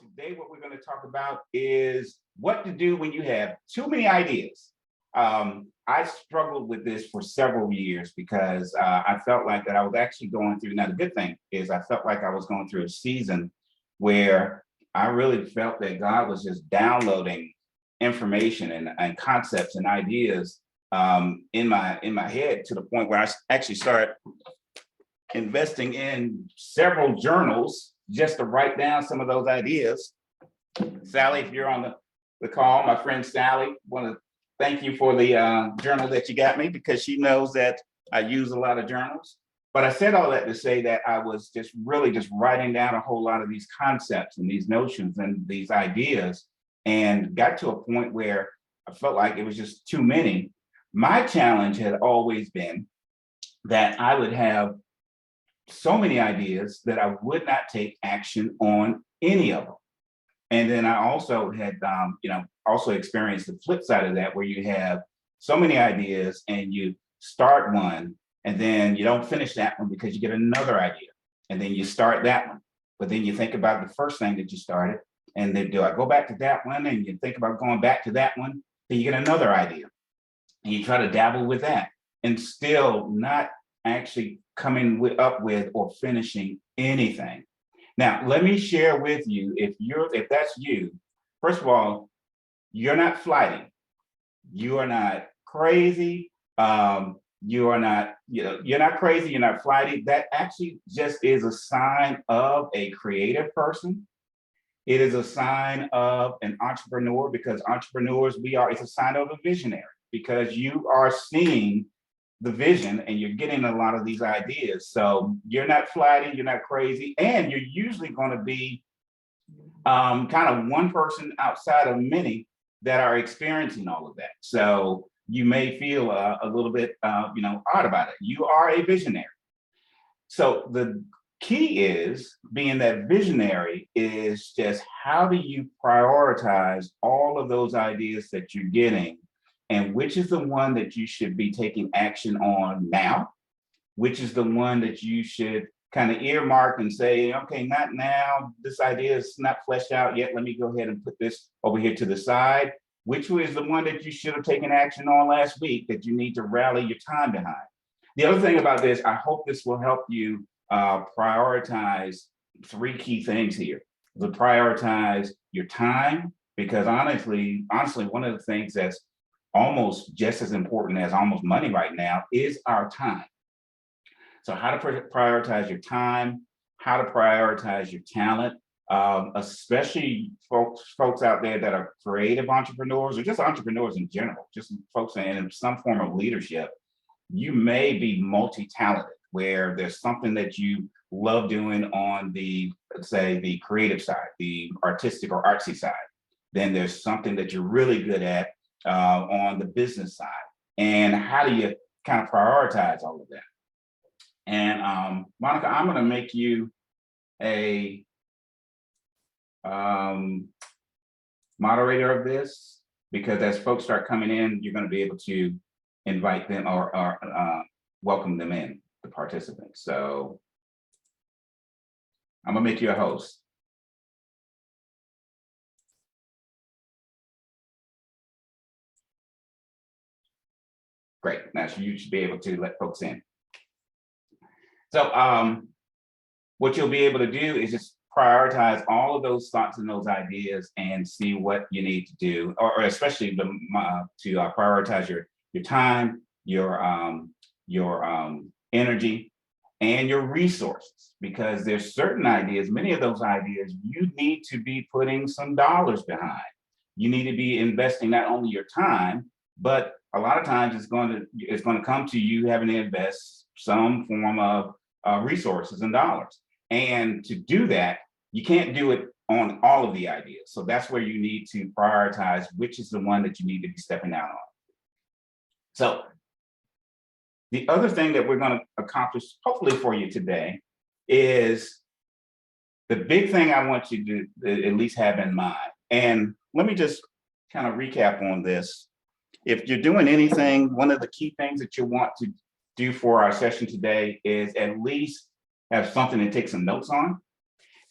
Today, what we're going to talk about is what to do when you have too many ideas. I struggled with this for several years because I felt like that I was actually going through. Now, the good thing is I felt like I was going through a season where I really felt that God was just downloading information and concepts and ideas in my head to the point where I actually started investing in several journals just to write down some of those ideas. Sally, if you're on the call, my friend Sally, want to thank you for the journal that you got me, because she knows that I use a lot of journals. But I said all that to say that I was just really just writing down a whole lot of these concepts and these notions and these ideas, and got to a point where I felt like it was just too many. My challenge had always been that I would have so many ideas that I would not take action on any of them. And then I also had, also experienced the flip side of that, where you have so many ideas and you start one and then you don't finish that one because you get another idea. And then you start that one. But then you think about the first thing that you started, and then do I go back to that one? And you think about going back to that one, then you get another idea. And you try to dabble with that and still not actually coming up with or finishing anything. Now, let me share with you, if that's you, first of all, you're not flighty. You are not crazy. You are not, you're not crazy, you're not flighty. That actually just is a sign of a creative person. It is a sign of an entrepreneur, because entrepreneurs, it's a sign of a visionary, because you are seeing the vision and you're getting a lot of these ideas. So you're not flighty, you're not crazy, and you're usually going to be kind of one person outside of many that are experiencing all of that. So you may feel a little bit, odd about it. You are a visionary. So the key is, being that visionary, is just how do you prioritize all of those ideas that you're getting, and which is the one that you should be taking action on now, which is the one that you should kind of earmark and say, okay, not now, this idea is not fleshed out yet, let me go ahead and put this over here to the side, which was the one that you should have taken action on last week that you need to rally your time behind. The other thing about this, I hope this will help you prioritize three key things here. To prioritize your time, because honestly, one of the things that's almost just as important as almost money right now is our time. So how to prioritize your time, how to prioritize your talent, especially folks out there that are creative entrepreneurs, or just entrepreneurs in general, just folks in some form of leadership. You may be multi-talented, where there's something that you love doing on the, let's say, the creative side, the artistic or artsy side. Then there's something that you're really good at on the business side. And how do you kind of prioritize all of that? And Monica, I'm going to make you a moderator of this, because as folks start coming in, you're going to be able to invite them or welcome them in, the participants. So I'm going to make you a host. Great. Now, so you should be able to let folks in. So what you'll be able to do is just prioritize all of those thoughts and those ideas and see what you need to do, or especially to prioritize your time, your energy, and your resources, because there's certain ideas, many of those ideas, you need to be putting some dollars behind. You need to be investing not only your time, but a lot of times it's going to come to you having to invest some form of resources and dollars. And to do that, you can't do it on all of the ideas. So that's where you need to prioritize which is the one that you need to be stepping out on. So the other thing that we're going to accomplish, hopefully for you today, is the big thing I want you to at least have in mind. And let me just kind of recap on this. If you're doing anything, one of the key things that you want to do for our session today is at least have something to take some notes on.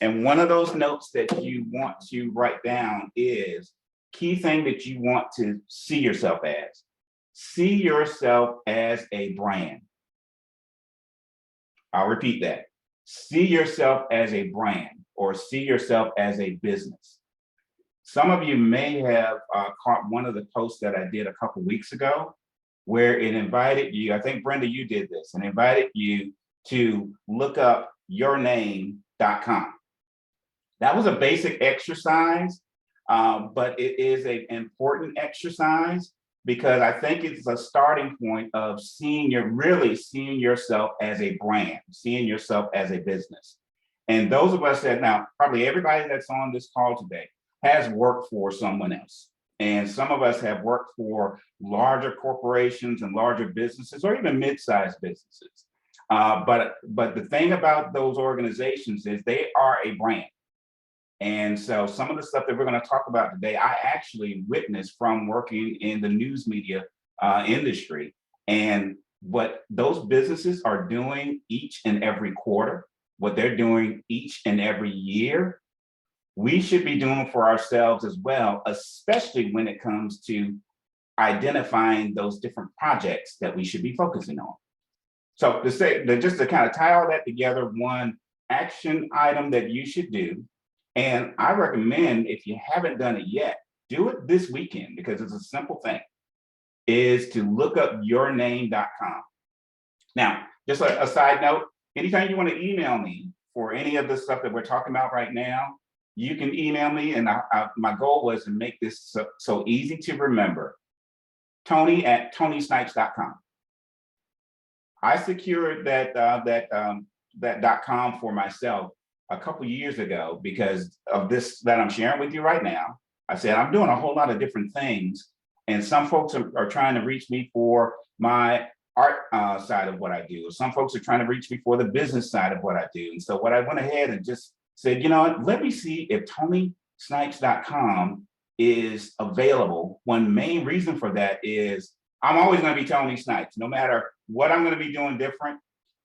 And one of those notes that you want to write down is key thing that you want to see yourself as. See yourself as a brand. I'll repeat that. See yourself as a brand or see yourself as a business. Some of you may have caught one of the posts that I did a couple weeks ago where it invited you, I think Brenda, you did this, and invited you to look up yourname.com. That was a basic exercise, but it is an important exercise because I think it's a starting point of really seeing yourself as a brand, seeing yourself as a business. And those of us that now, probably everybody that's on this call today has worked for someone else. And some of us have worked for larger corporations and larger businesses or even mid-sized businesses. But the thing about those organizations is they are a brand. And so some of the stuff that we're going to talk about today, I actually witnessed from working in the news media industry. And what those businesses are doing each and every quarter, what they're doing each and every year, we should be doing for ourselves as well, especially when it comes to identifying those different projects that we should be focusing on. So just to kind of tie all that together, one action item that you should do, and I recommend if you haven't done it yet, do it this weekend because it's a simple thing, is to look up yourname.com. Now, just a side note, anytime you want to email me for any of the stuff that we're talking about right now, you can email me, and my goal was to make this so easy to remember. Tony@tonysnipes.com. I secured that .com for myself a couple years ago because of this that I'm sharing with you right now. I said I'm doing a whole lot of different things, and some folks are trying to reach me for my art side of what I do. Some folks are trying to reach me for the business side of what I do. And so what I went ahead and just said, you know what, let me see if TonySnipes.com is available. One main reason for that is I'm always going to be Tony Snipes, no matter what I'm going to be doing different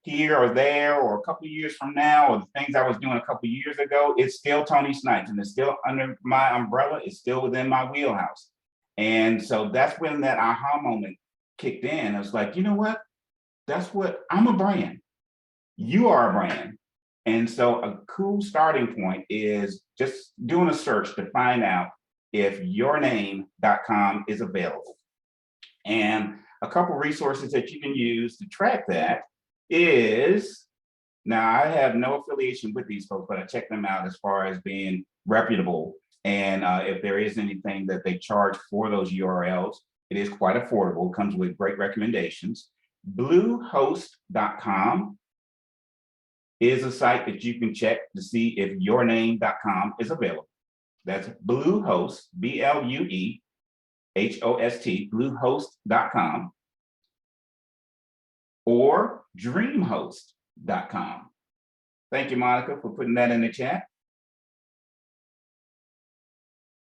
here or there, or a couple of years from now, or the things I was doing a couple of years ago, it's still Tony Snipes, and it's still under my umbrella. It's still within my wheelhouse. And so that's when that aha moment kicked in. I was like, you know what? I'm a brand. You are a brand. And so a cool starting point is just doing a search to find out if yourname.com is available. And a couple resources that you can use to track that is, now I have no affiliation with these folks, but I check them out as far as being reputable. And if there is anything that they charge for those URLs, it is quite affordable, comes with great recommendations. Bluehost.com is a site that you can check to see if yourname.com is available. That's Bluehost, BLUEHOST, Bluehost.com, or dreamhost.com. Thank you, Monica, for putting that in the chat.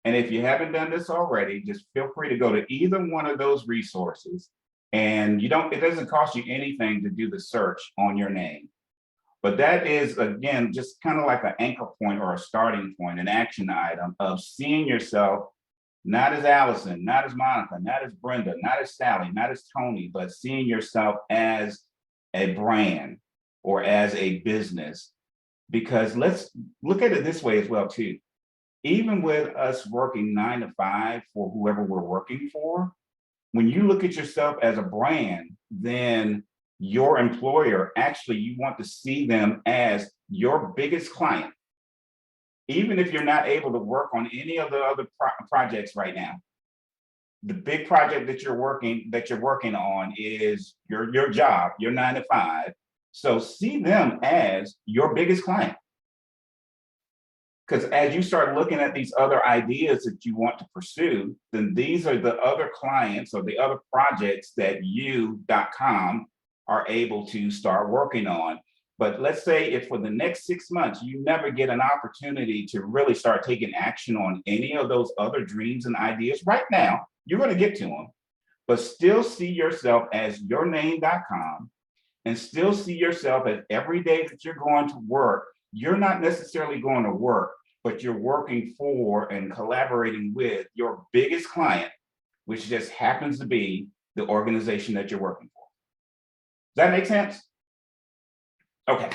And if you haven't done this already, just feel free to go to either one of those resources. And it doesn't cost you anything to do the search on your name. But that is, again, just kind of like an anchor point or a starting point, an action item of seeing yourself not as Allison, not as Monica, not as Brenda, not as Sally, not as Tony, but seeing yourself as a brand or as a business. Because let's look at it this way as well, too. Even with us working 9 to 5 for whoever we're working for, when you look at yourself as a brand, then your employer, actually, you want to see them as your biggest client. Even if you're not able to work on any of the other projects right now, the big project that you're working on is your job, your 9 to 5. So see them as your biggest client. Because as you start looking at these other ideas that you want to pursue, then these are the other clients or the other projects that you.com are able to start working on. But let's say if for the next 6 months, you never get an opportunity to really start taking action on any of those other dreams and ideas right now, you're going to get to them, but still see yourself as yourname.com and still see yourself as every day that you're going to work, you're not necessarily going to work, but you're working for and collaborating with your biggest client, which just happens to be the organization that you're working for. Does that make sense? Okay.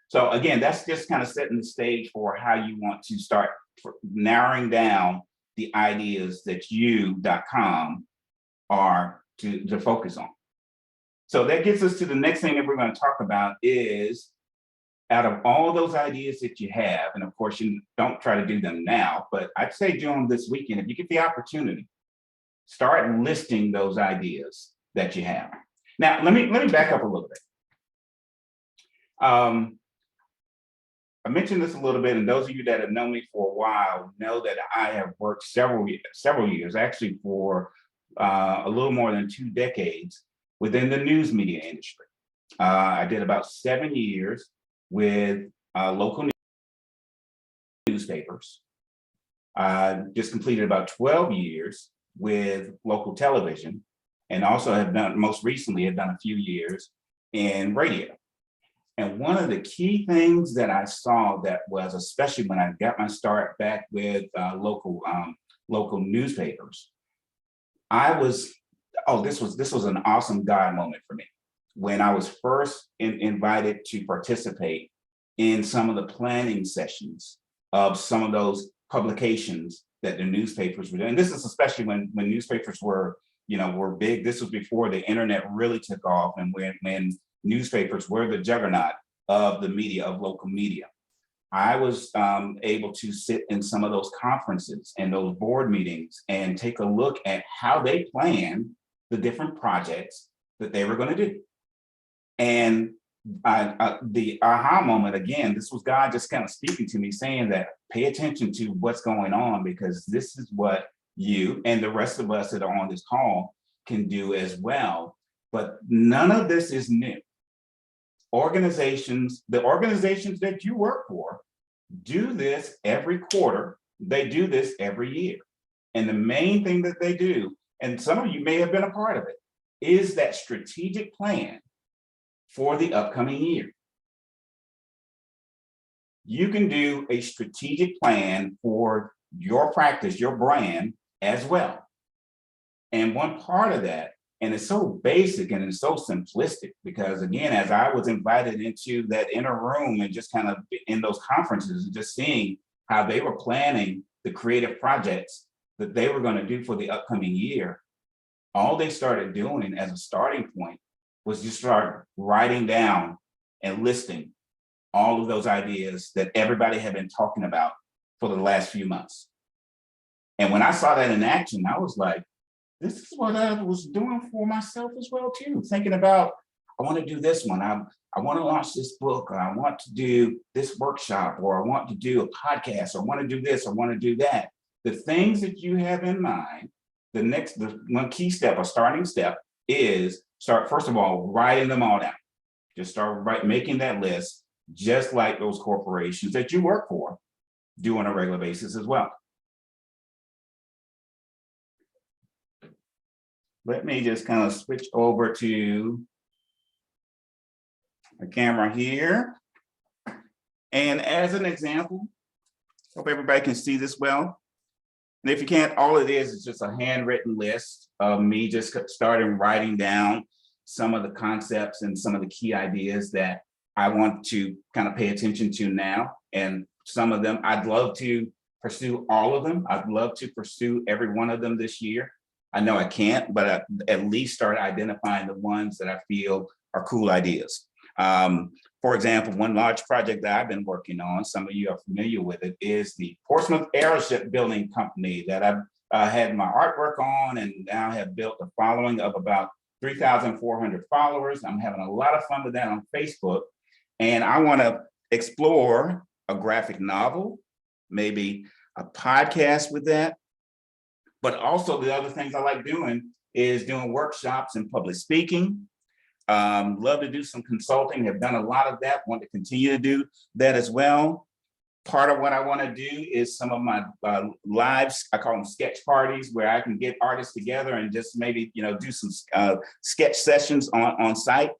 So again, that's just kind of setting the stage for how you want to start narrowing down the ideas that you.com are to focus on. So that gets us to the next thing that we're going to talk about is, out of all those ideas that you have, and of course you don't try to do them now, but I'd say do them this weekend. If you get the opportunity, start listing those ideas that you have. Now, let me back up a little bit. I mentioned this a little bit, and those of you that have known me for a while know that I have worked several years, actually for a little more than 2 decades within the news media industry. I did about 7 years with local newspapers. I just completed about 12 years with local television, and also have done, most recently, have done a few years in radio. And one of the key things that I saw that was, especially when I got my start back with local newspapers, this was an awesome God moment for me. When I was first invited to participate in some of the planning sessions of some of those publications that the newspapers were doing. And this is especially when newspapers were big. This was before the internet really took off, and when newspapers were the juggernaut of the media, of local media. I was able to sit in some of those conferences and those board meetings and take a look at how they planned the different projects that they were going to do. And the aha moment, again, this was God just kind of speaking to me, saying that pay attention to what's going on, because this is what you and the rest of us that are on this call can do as well. But none of this is new. The organizations that you work for do this every quarter. They do this every year. And the main thing that they do, and some of you may have been a part of it, is that strategic plan for the upcoming year. You can do a strategic plan for your practice, your brand as well. And one part of that, and it's so basic and it's so simplistic, because again, as I was invited into that inner room and just kind of in those conferences and just seeing how they were planning the creative projects that they were going to do for the upcoming year, all they started doing as a starting point was just start writing down and listing all of those ideas that everybody had been talking about for the last few months. And when I saw that in action, I was like, this is what I was doing for myself as well too, thinking about, I want to do this one. I want to launch this book, or I want to do this workshop, or I want to do a podcast, or I want to do this, or I want to do that. The things that you have in mind, the one key step, a starting step, is start, first of all, writing them all down. Just start making that list, just like those corporations that you work for do on a regular basis as well. Let me just kind of switch over to the camera here. And as an example, hope everybody can see this well. And if you can't, all it is just a handwritten list of me just starting writing down some of the concepts and some of the key ideas that I want to kind of pay attention to now. And some of them, I'd love to pursue all of them. I'd love to pursue every one of them this year. I know I can't, but I at least start identifying the ones that I feel are cool ideas. For example, one large project that I've been working on, some of you are familiar with it, is the Portsmouth Airship Building Company that I've had my artwork on, and now have built a following of about 3,400 followers. I'm having a lot of fun with that on Facebook. And I want to explore a graphic novel, maybe a podcast with that. But also the other things I like doing is doing workshops and public speaking. Love to do some consulting, have done a lot of that, want to continue to do that as well. Part of what I want to do is some of my lives, I call them sketch parties, where I can get artists together and just maybe, do some sketch sessions on site.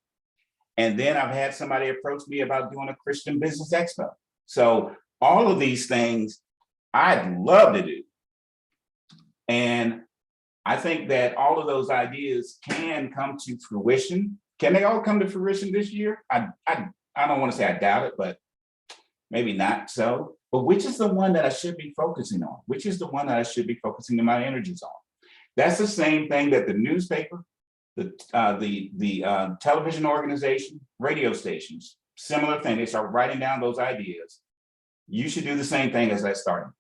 And then I've had somebody approach me about doing a Christian Business Expo. So all of these things I'd love to do. And I think that all of those ideas can come to fruition. Can they all come to fruition this year? I don't want to say I doubt it, but maybe not so. But which is the one that I should be focusing on? Which is the one that I should be focusing my energies on? That's the same thing that the newspaper, the television organization, radio stations, similar thing. They start writing down those ideas. You should do the same thing as that starting point.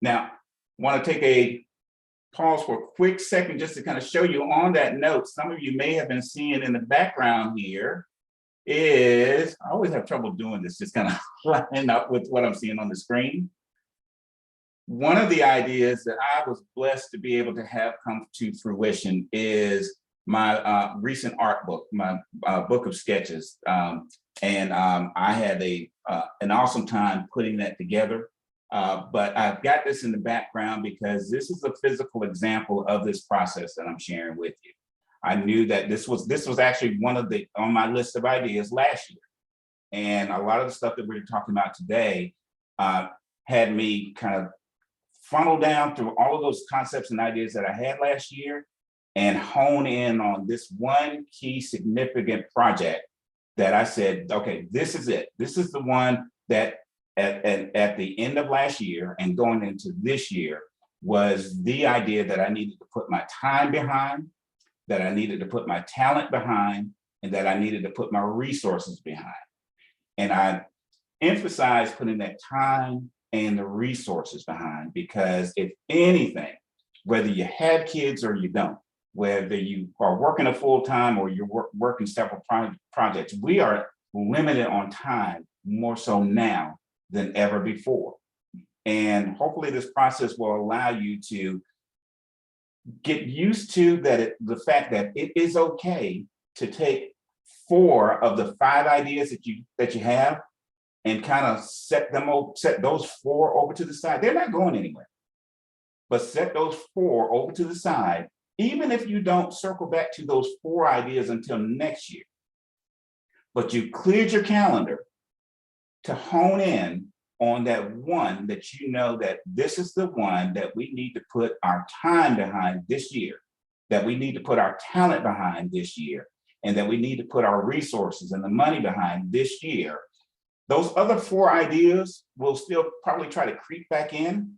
Now, I want to take a pause for a quick second just to kind of show you on that note. Some of you may have been seeing in the background here is, I always have trouble doing this, just kind of lining up with what I'm seeing on the screen. One of the ideas that I was blessed to be able to have come to fruition is my recent art book, my book of sketches. I had an awesome time putting that together. But I've got this in the background because this is a physical example of this process that I'm sharing with you. I knew that this was actually one of the on my list of ideas last year. And a lot of the stuff that we're talking about today had me kind of funnel down through all of those concepts and ideas that I had last year and hone in on this one key significant project that I said, okay, this is it. This is the one that at the end of last year and going into this year was the idea that I needed to put my time behind, that I needed to put my talent behind, and that I needed to put my resources behind. And I emphasize putting that time and the resources behind, because if anything, whether you have kids or you don't, whether you are working a full time or you're working several projects, we are limited on time more so now than ever before. And hopefully this process will allow you to get used to the fact that it is okay to take 4 of the 5 ideas that you have and kind of set those 4 over to the side. They're not going anywhere, but set those 4 over to the side, even if you don't circle back to those 4 ideas until next year. But you cleared your calendar to hone in on that one that you know that this is the one that we need to put our time behind this year, that we need to put our talent behind this year, and that we need to put our resources and the money behind this year. Those other 4 ideas will still probably try to creep back in.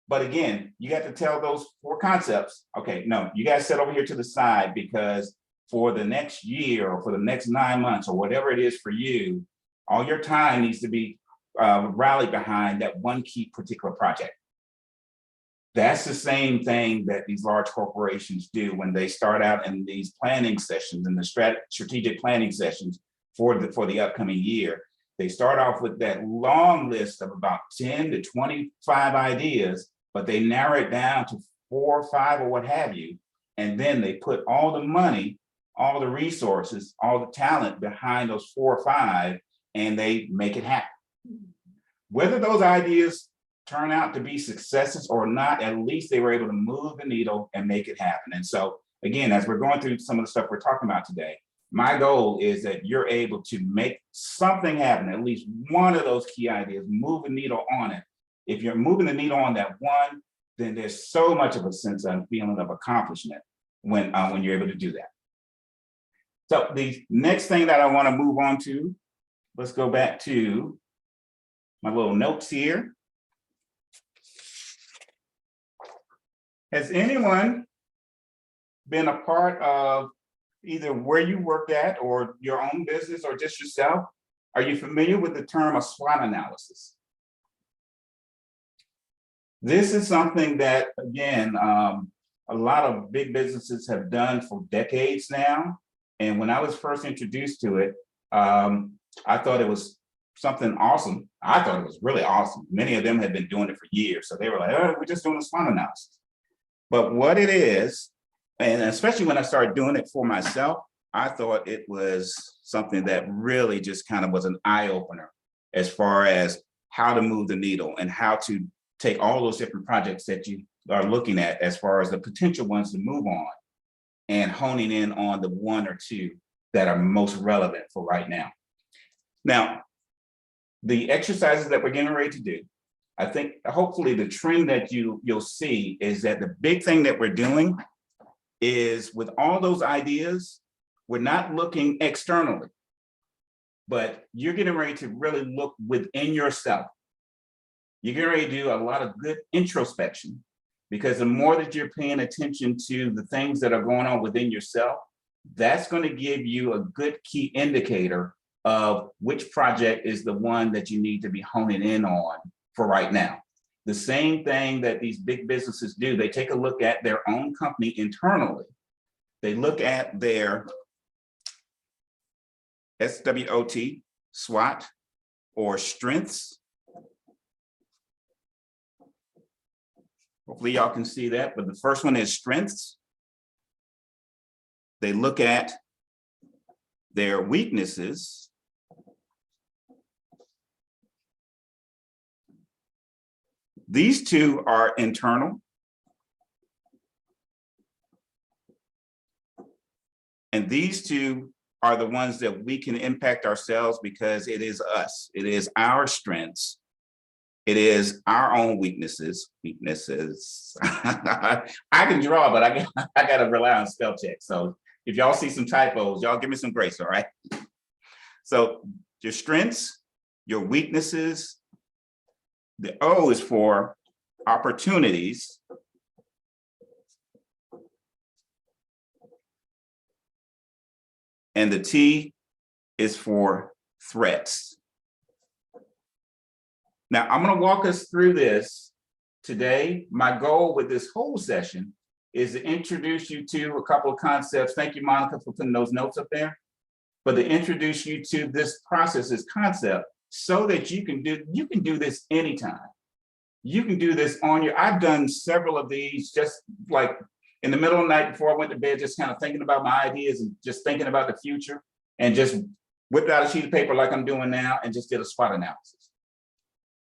But again, you got to tell those 4 concepts, okay, no, you guys sit over here to the side, because for the next year or for the next 9 months or whatever it is for you, all your time needs to be rallied behind that one key particular project. That's the same thing that these large corporations do when they start out in these planning sessions and the strategic planning sessions for the upcoming year. They start off with that long list of about 10 to 25 ideas, but they narrow it down to 4 or 5 or what have you. And then they put all the money, all the resources, all the talent behind those 4 or 5, and they make it happen. Whether those ideas turn out to be successes or not, at least they were able to move the needle and make it happen. And so again, as we're going through some of the stuff we're talking about today, my goal is that you're able to make something happen, at least one of those key ideas, move the needle on it. If you're moving the needle on that one, then there's so much of a sense and feeling of accomplishment when you're able to do that. So the next thing that I want to move on to, let's go back to my little notes here. Has anyone been a part of either where you worked at or your own business or just yourself? Are you familiar with the term of SWOT analysis? This is something that, again, a lot of big businesses have done for decades now. And when I was first introduced to it, I thought it was something awesome. I thought it was really awesome. Many of them had been doing it for years. So they were like, oh, we're just doing a SWOT analysis. But what it is, and especially when I started doing it for myself, I thought it was something that really just kind of was an eye opener as far as how to move the needle and how to take all those different projects that you are looking at as far as the potential ones to move on and honing in on the 1 or 2 that are most relevant for right now. Now, the exercises that we're getting ready to do, I think hopefully the trend that you'll see is that the big thing that we're doing is with all those ideas, we're not looking externally, but you're getting ready to really look within yourself. You're getting ready to do a lot of good introspection, because the more that you're paying attention to the things that are going on within yourself, that's going to give you a good key indicator of which project is the one that you need to be honing in on for right now. The same thing that these big businesses do, they take a look at their own company internally. They look at their SWOT, SWOT, or strengths. Hopefully y'all can see that, but the first one is strengths. They look at their weaknesses. These two are internal. And these two are the ones that we can impact ourselves, because it is us. It is our strengths. It is our own weaknesses. I can draw, but I got to rely on spell check. So if y'all see some typos, y'all give me some grace, all right? So your strengths, your weaknesses. The O is for opportunities. And the T is for threats. Now, I'm going to walk us through this today. My goal with this whole session is to introduce you to a couple of concepts. Thank you, Monica, for putting those notes up there. But to introduce you to this process, this concept, so that you can do this anytime. You can do this on your, I've done several of these just like in the middle of the night before I went to bed, just kind of thinking about my ideas and just thinking about the future, and just whipped out a sheet of paper like I'm doing now and just did a SWOT analysis.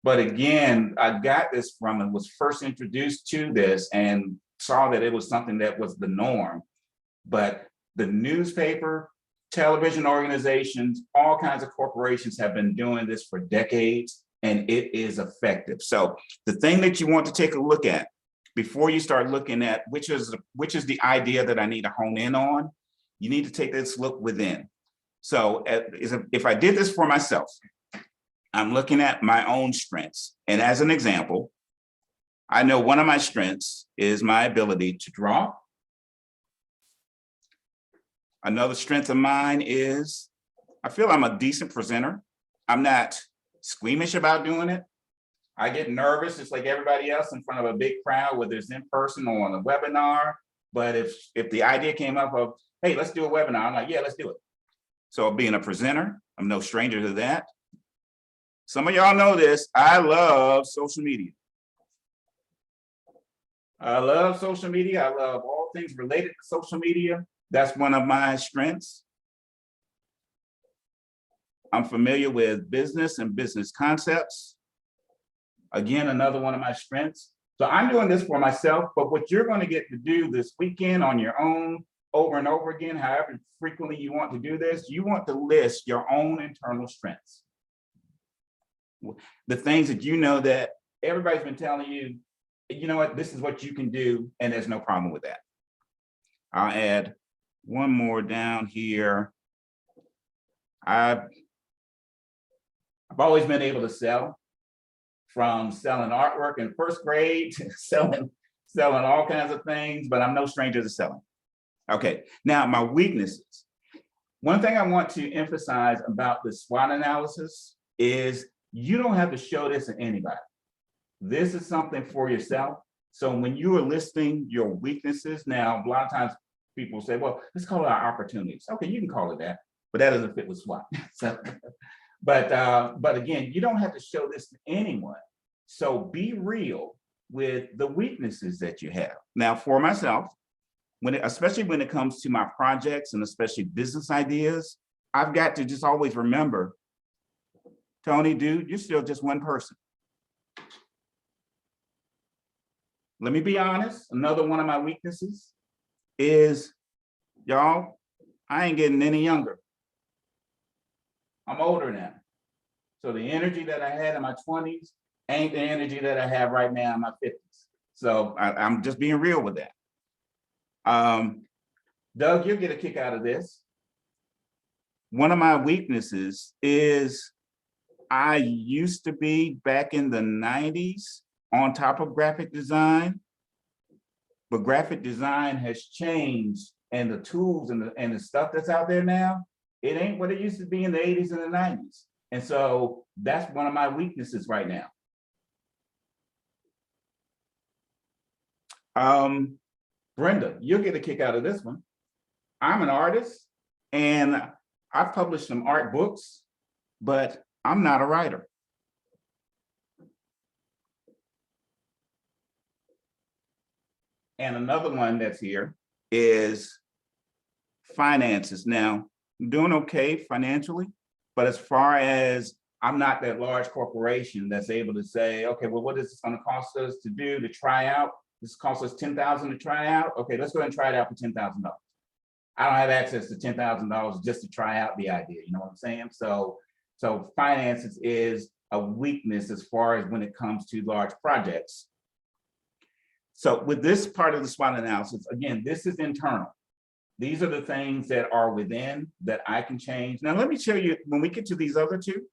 But again, I got this from and was first introduced to this and saw that it was something that was the norm. But the newspaper, television organizations, all kinds of corporations have been doing this for decades, and it is effective. So the thing that you want to take a look at before you start looking at which is the idea that I need to hone in on, you need to take this look within. So if I did this for myself, I'm looking at my own strengths. And as an example, I know one of my strengths is my ability to draw. Another strength of mine is I feel I'm a decent presenter. I'm not squeamish about doing it. I get nervous just like everybody else in front of a big crowd, whether it's in person or on a webinar. But if the idea came up of, hey, let's do a webinar, I'm like, yeah, let's do it. So being a presenter, I'm no stranger to that. Some of y'all know this, I love social media. I love social media. I love all things related to social media. That's one of my strengths. I'm familiar with business and business concepts. Again, another one of my strengths. So I'm doing this for myself, but what you're going to get to do this weekend on your own, over and over again, however frequently you want to do this, you want to list your own internal strengths. The things that you know that everybody's been telling you, you know what, this is what you can do, and there's no problem with that. I'll add one more down here. I've always been able to sell, from selling artwork in first grade to selling all kinds of things, but I'm no stranger to selling. Okay, now my weaknesses. One thing I want to emphasize about the SWOT analysis is you don't have to show this to anybody. This is something for yourself. So when you are listing your weaknesses, now a lot of times people say, well, let's call it our opportunities. Okay, you can call it that, but that doesn't fit with SWOT. So, but again, you don't have to show this to anyone. So be real with the weaknesses that you have. Now, for myself, especially when it comes to my projects and especially business ideas, I've got to just always remember, Tony, dude, you're still just one person. Let me be honest. Another one of my weaknesses is, y'all, I ain't getting any younger. I'm older now. So the energy that I had in my 20s ain't the energy that I have right now in my 50s. So I'm just being real with that. Doug, you'll get a kick out of this. One of my weaknesses is I used to be back in the 90s on top of graphic design, but graphic design has changed, and the tools and the stuff that's out there now, it ain't what it used to be in the 80s and the 90s. And so that's one of my weaknesses right now. Brenda, you'll get a kick out of this one. I'm an artist and I've published some art books, but I'm not a writer. And another one that's here is finances. Now, I'm doing okay financially, but as far as I'm not that large corporation that's able to say, okay, well, what is this going to cost us to do to try out? This costs us $10,000 to try out. Okay, let's go ahead and try it out for $10,000. I don't have access to $10,000 just to try out the idea. You know what I'm saying? So finances is a weakness as far as when it comes to large projects. So with this part of the SWOT analysis, again, this is internal. These are the things that are within that I can change. Now, let me show you, when we get to these other two,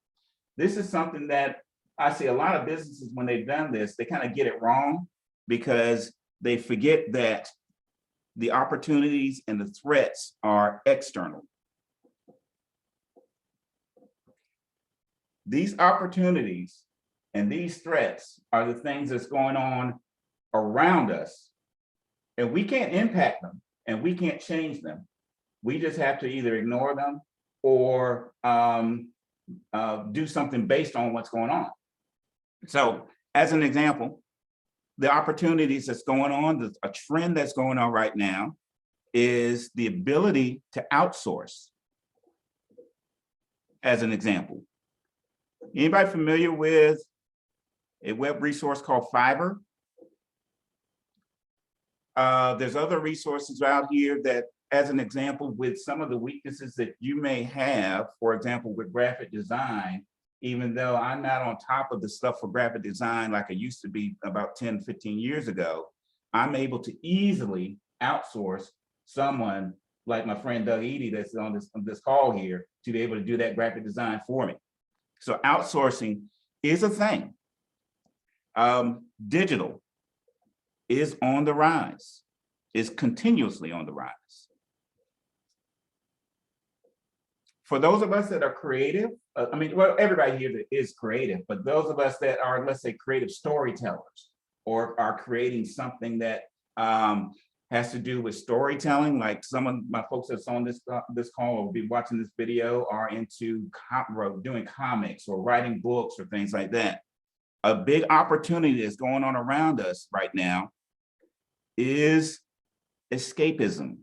this is something that I see a lot of businesses, when they've done this, they kind of get it wrong because they forget that the opportunities and the threats are external. These opportunities and these threats are the things that's going on around us, and we can't impact them and we can't change them. We just have to either ignore them or do something based on what's going on. So as an example, the opportunities that's going on, a trend that's going on right now is the ability to outsource. As an example, anybody familiar with a web resource called Fiverr? There's other resources out here that, as an example, with some of the weaknesses that you may have, for example, with graphic design, even though I'm not on top of the stuff for graphic design like I used to be about 10, 15 years ago, I'm able to easily outsource someone like my friend Doug Edie that's on this call here to be able to do that graphic design for me. So outsourcing is a thing. Digital is on the rise, is continuously on the rise. For those of us that are creative, well, everybody here that is creative, but those of us that are, let's say, creative storytellers or are creating something that has to do with storytelling, like some of my folks that's on this call or will be watching this video are into doing comics or writing books or things like that. A big opportunity that's going on around us right now is escapism.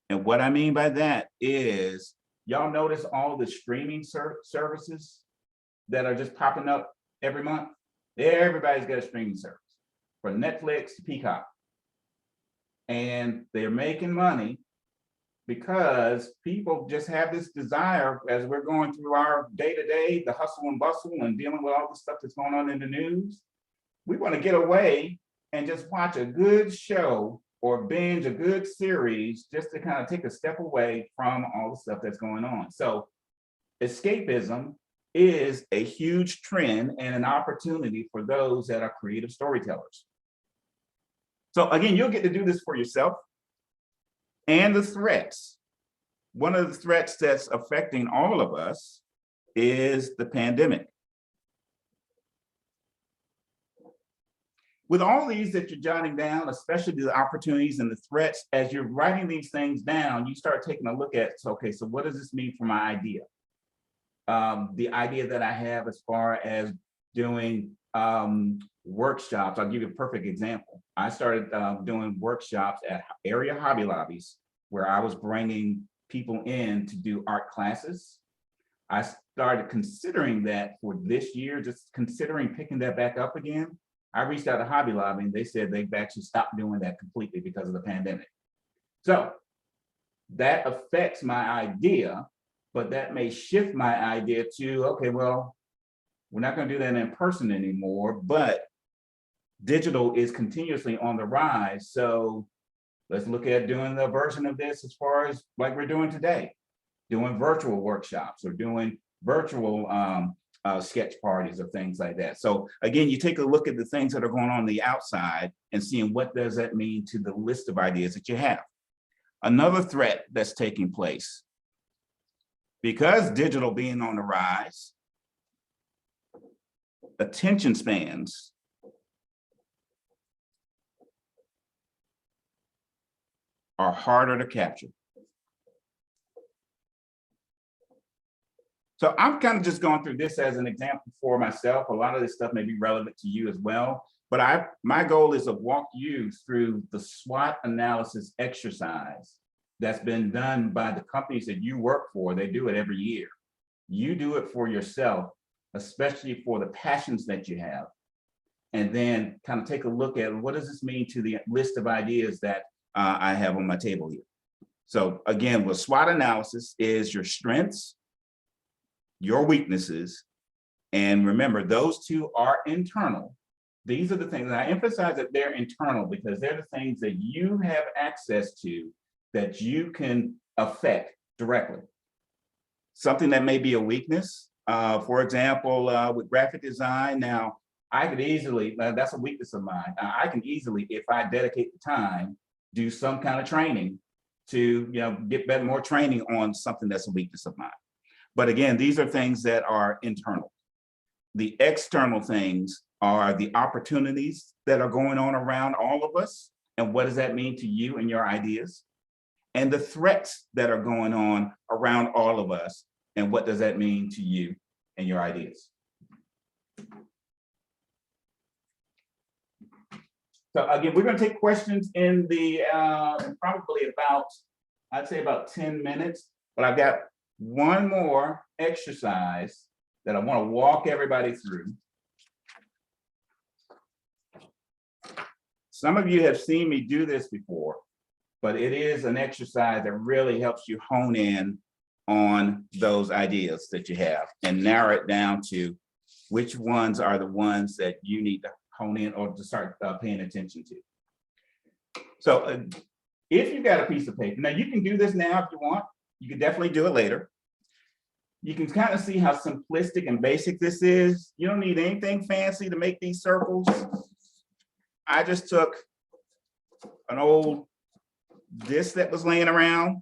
And what I mean by that is, y'all notice all the streaming services that are just popping up every month? Everybody's got a streaming service, from Netflix to Peacock. And they're making money because people just have this desire, as we're going through our day-to-day, the hustle and bustle and dealing with all the stuff that's going on in the news. We want to get away and just watch a good show or binge a good series just to kind of take a step away from all the stuff that's going on. So escapism is a huge trend and an opportunity for those that are creative storytellers. So again, you'll get to do this for yourself. And the threats. One of the threats that's affecting all of us is the pandemic. With all these that you're jotting down, especially the opportunities and the threats, as you're writing these things down, you start taking a look at, okay, so what does this mean for my idea? The idea that I have as far as doing workshops. I'll give you a perfect example. I started doing workshops at area Hobby Lobbies where I was bringing people in to do art classes. I started considering that for this year, just considering picking that back up again. I reached out to Hobby Lobby and they said they've actually stopped doing that completely because of the pandemic. So that affects my idea but that may shift my idea to, okay, well, we're not going to do that in person anymore, but digital is continuously on the rise. So let's look at doing the version of this as far as like we're doing today, doing virtual workshops or doing virtual sketch parties or things like that. So again, you take a look at the things that are going on the outside and seeing what does that mean to the list of ideas that you have. Another threat that's taking place, because digital being on the rise, attention spans are harder to capture. So I'm kind of just going through this as an example for myself. A lot of this stuff may be relevant to you as well, but my goal is to walk you through the SWOT analysis exercise that's been done by the companies that you work for. They do it every year. You do it for yourself, especially for the passions that you have. And then kind of take a look at what does this mean to the list of ideas that I have on my table here. So again, with SWOT analysis is your strengths, your weaknesses, and remember, those two are internal. These are the things, and I emphasize that they're internal because they're the things that you have access to that you can affect directly. Something that may be a weakness, for example, with graphic design. Now, I could easily, that's a weakness of mine. I can easily, if I dedicate the time, do some kind of training to get better, more training on something that's a weakness of mine. But again, these are things that are internal. The external things are the opportunities that are going on around all of us. And what does that mean to you and your ideas? And the threats that are going on around all of us. And what does that mean to you and your ideas? So again, we're going to take questions in the probably about, I'd say about 10 minutes, but I've got one more exercise that I want to walk everybody through. Some of you have seen me do this before, but it is an exercise that really helps you hone in on those ideas that you have and narrow it down to which ones are the ones that you need to hone in or to start paying attention to. So if you've got a piece of paper, now you can do this now if you want. You can definitely do it later. You can kind of see how simplistic and basic this is. You don't need anything fancy to make these circles. I just took an old disc that was laying around.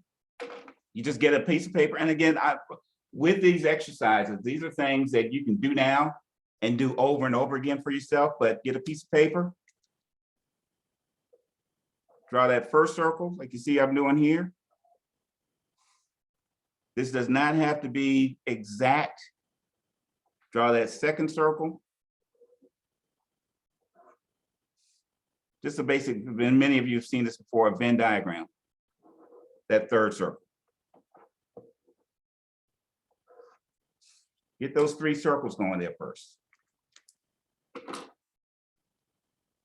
You just get a piece of paper. And again, with these exercises, these are things that you can do now and do over and over again for yourself, but get a piece of paper. Draw that first circle, like you see I'm doing here. This does not have to be exact. Draw that second circle. Just a basic, and many of you have seen this before, a Venn diagram. That third circle. Get those 3 circles going there first.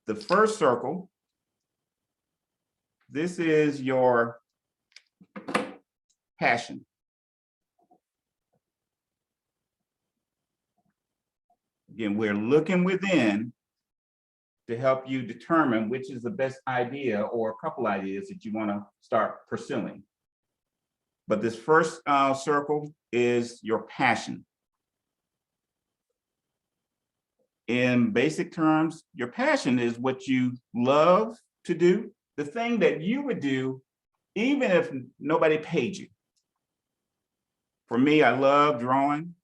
The first circle, this is your passion. Again, we're looking within to help you determine which is the best idea or a couple ideas that you want to start pursuing. But this first circle is your passion. In basic terms, your passion is what you love to do, the thing that you would do even if nobody paid you. For me, I love drawing.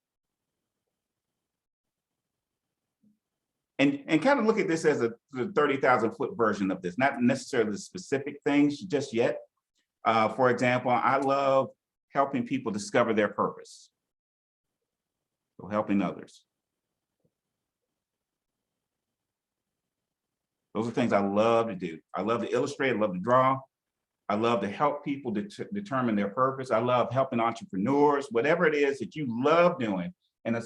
And kind of look at this as a 30,000-foot version of this, not necessarily the specific things just yet. For example, I love helping people discover their purpose. So helping others. Those are things I love to do. I love to illustrate, I love to draw. I love to help people determine their purpose. I love helping entrepreneurs, whatever it is that you love doing. And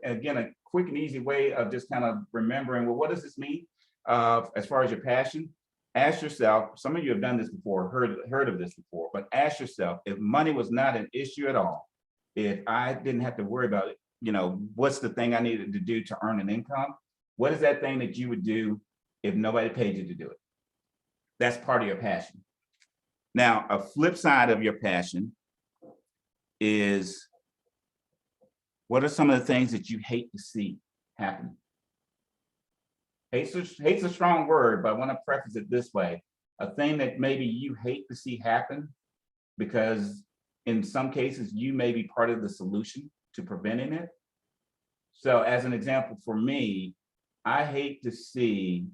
again, a quick and easy way of just kind of remembering, well, what does this mean as far as your passion? Ask yourself, some of you have done this before, heard of this before, but ask yourself, if money was not an issue at all, if I didn't have to worry about it, what's the thing I needed to do to earn an income? What is that thing that you would do if nobody paid you to do it? That's part of your passion. Now, a flip side of your passion is, what are some of the things that you hate to see happen? Hate's a strong word, but I want to preface it this way. A thing that maybe you hate to see happen, because in some cases, you may be part of the solution to preventing it. So as an example, for me, I hate to see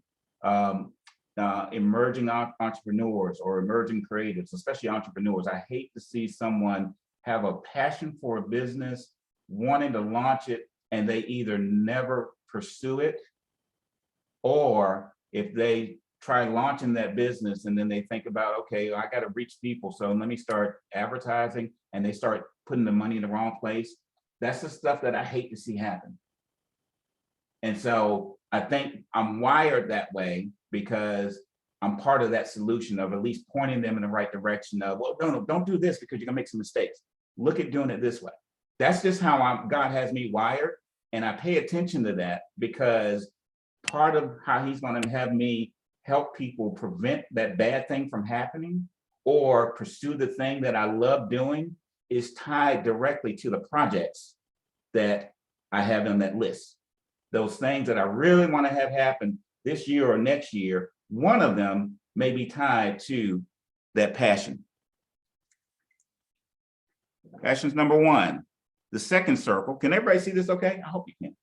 emerging entrepreneurs or emerging creatives, especially entrepreneurs. I hate to see someone have a passion for a business, wanting to launch it, and they either never pursue it, or if they try launching that business and then they think about, okay, I got to reach people, so let me start advertising, and they start putting the money in the wrong place. That's the stuff that I hate to see happen. And so I think I'm wired that way because I'm part of that solution of at least pointing them in the right direction of, well, no, don't do this because you're gonna make some mistakes. Look at doing it this way. That's just how God has me wired. And I pay attention to that because part of how he's gonna have me help people prevent that bad thing from happening or pursue the thing that I love doing is tied directly to the projects that I have on that list. Those things that I really want to have happen this year or next year, one of them may be tied to that passion. Passion's number one. The second circle, can everybody see this okay? I hope you can.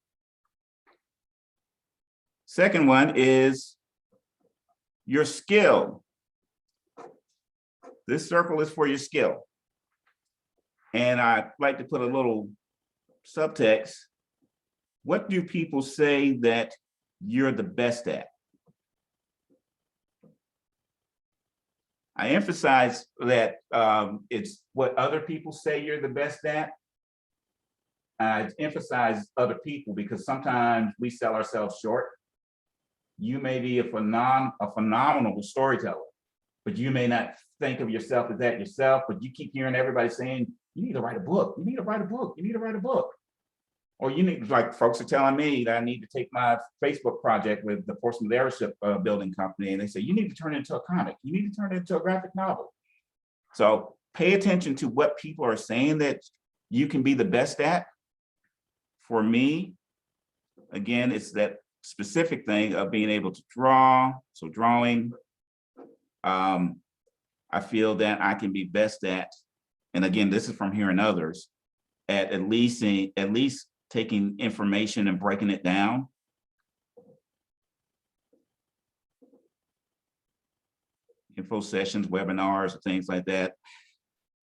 Second one is your skill. This circle is for your skill. And I like to put a little subtext. What do people say that you're the best at? I emphasize that it's what other people say you're the best at. I emphasize other people because sometimes we sell ourselves short. You may be a phenomenal storyteller, but you may not think of yourself as that yourself, but you keep hearing everybody saying, you need to write a book, you need to write a book, you need to write a book. Or you need, like folks are telling me that I need to take my Facebook project with the Portsmouth Airship building company, and they say, you need to turn it into a comic, you need to turn it into a graphic novel. So pay attention to what people are saying that you can be the best at. For me, again, it's that specific thing of being able to draw, so drawing. I feel that I can be best at, and again, this is from hearing others, at least taking information and breaking it down. Info sessions, webinars, things like that.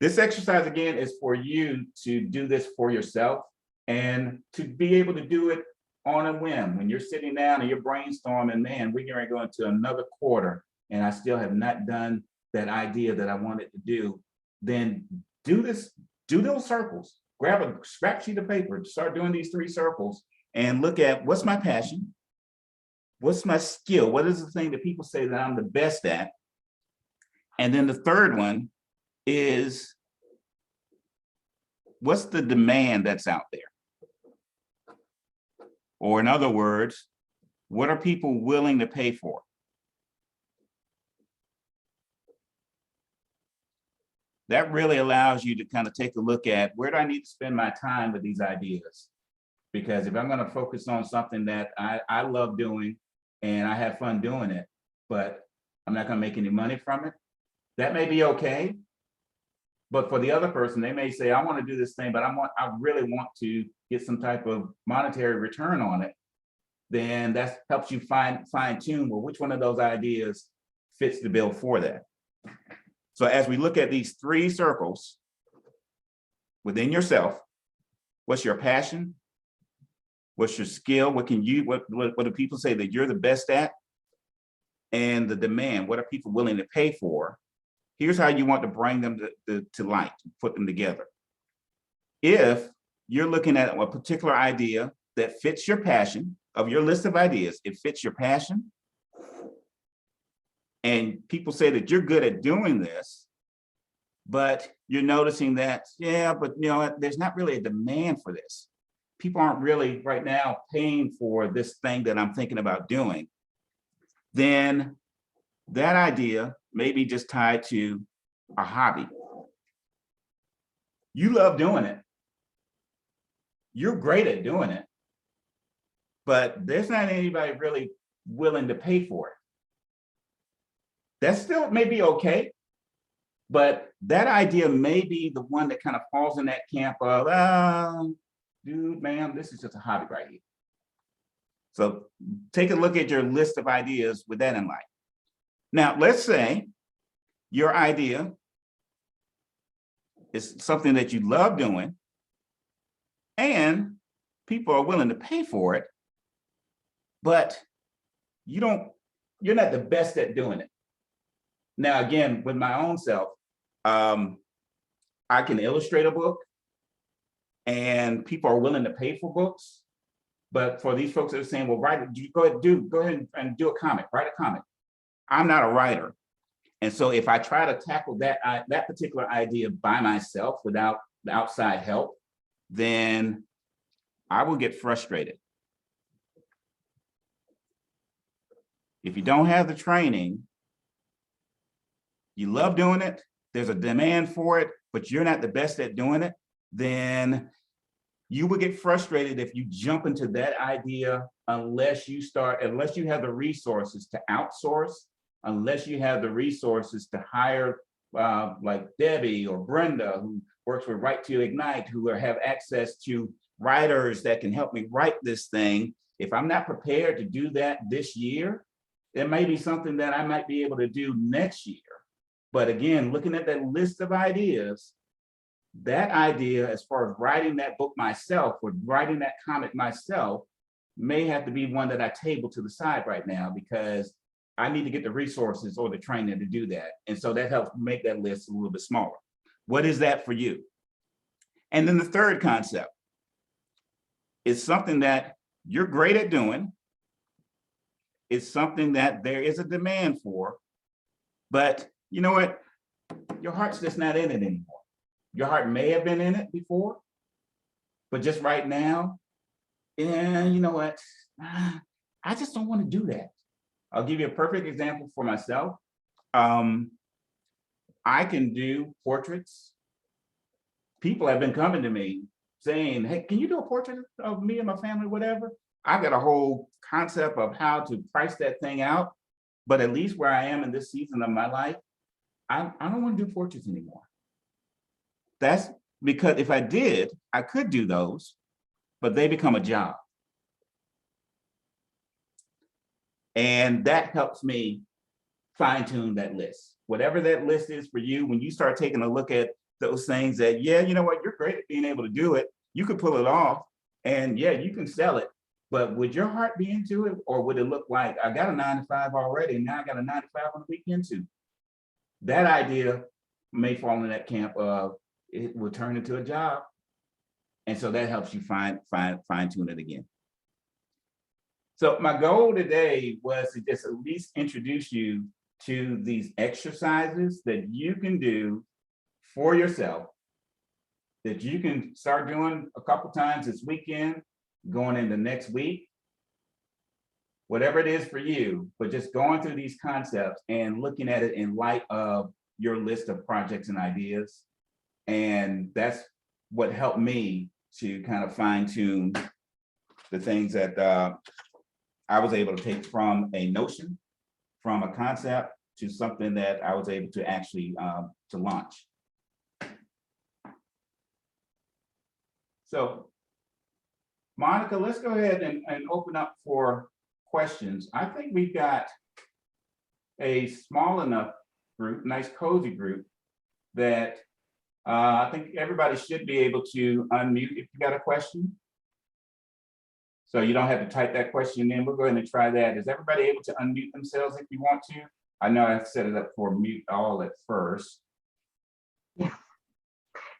This exercise, again, is for you to do this for yourself and to be able to do it on a whim. When you're sitting down and you're brainstorming, man, we're going to go into another quarter and I still have not done that idea that I wanted to do, then do this, do those circles. Grab a scrap sheet of paper, start doing these 3 circles and look at what's my passion, what's my skill, what is the thing that people say that I'm the best at. And then the third one is, what's the demand that's out there? Or in other words, what are people willing to pay for? That really allows you to kind of take a look at, where do I need to spend my time with these ideas? Because if I'm going to focus on something that I love doing and I have fun doing it, but I'm not going to make any money from it, that may be okay. But for the other person, they may say, I want to do this thing, but I really want to get some type of monetary return on it. Then that helps you fine tune, well, which one of those ideas fits the bill for that. So as we look at these 3 circles within yourself, what's your passion? What's your skill? What do people say that you're the best at? And the demand, what are people willing to pay for? Here's how you want to bring them to light, put them together. If you're looking at a particular idea that fits your passion, of your list of ideas, it fits your passion, and people say that you're good at doing this, but you're noticing that, yeah, but you know what, there's not really a demand for this. People aren't really right now paying for this thing that I'm thinking about doing, then that idea may be just tied to a hobby. You love doing it. You're great at doing it, but there's not anybody really willing to pay for it. That still may be okay, but that idea may be the one that kind of falls in that camp of, dude, man, this is just a hobby right here. So take a look at your list of ideas with that in mind. Now, let's say your idea is something that you love doing and people are willing to pay for it, but you're not the best at doing it. Now, again, with my own self, I can illustrate a book and people are willing to pay for books. But for these folks that are saying, well, go ahead and do a comic, write a comic. I'm not a writer. And so if I try to tackle that particular idea by myself without the outside help, then I will get frustrated. If you don't have the training, you love doing it, there's a demand for it, but you're not the best at doing it, then you will get frustrated if you jump into that idea unless you have the resources to outsource, unless you have the resources to hire like Debbie or Brenda, who works with Right to Ignite, who have access to writers that can help me write this thing. If I'm not prepared to do that this year, it may be something that I might be able to do next year. But again, looking at that list of ideas, that idea, as far as writing that book myself or writing that comic myself, may have to be one that I table to the side right now because I need to get the resources or the training to do that. And so that helps make that list a little bit smaller. What is that for you? And then the third concept is something that you're great at doing. It's something that there is a demand for, but you know what? Your heart's just not in it anymore. Your heart may have been in it before, but just right now, and you know what? I just don't want to do that. I'll give you a perfect example for myself. I can do portraits. People have been coming to me saying, hey, can you do a portrait of me and my family, whatever? I've got a whole concept of how to price that thing out, but at least where I am in this season of my life, I don't want to do portraits anymore. That's because if I did, I could do those, but they become a job. And that helps me fine tune that list. Whatever that list is for you, when you start taking a look at those things that, yeah, you know what, you're great at being able to do it. You could pull it off and yeah, you can sell it. But would your heart be into it? Or would it look like I got a 9-to-5 already and now I got a 9-to-5 on the weekend too? That idea may fall in that camp of it will turn into a job. And so that helps you fine tune it again. So my goal today was to just at least introduce you to these exercises that you can do for yourself, that you can start doing a couple times this weekend, going into next week, whatever it is for you, but just going through these concepts and looking at it in light of your list of projects and ideas. And that's what helped me to kind of fine tune the things that I was able to take from a notion, from a concept to something that I was able to actually to launch. So Monica, let's go ahead and open up for questions. I think we've got a small enough group, nice cozy group, that I think everybody should be able to unmute if you got a question. So you don't have to type that question in. We'll go ahead and try that. Is everybody able to unmute themselves if you want to? I know I've set it up for mute all at first. Yeah.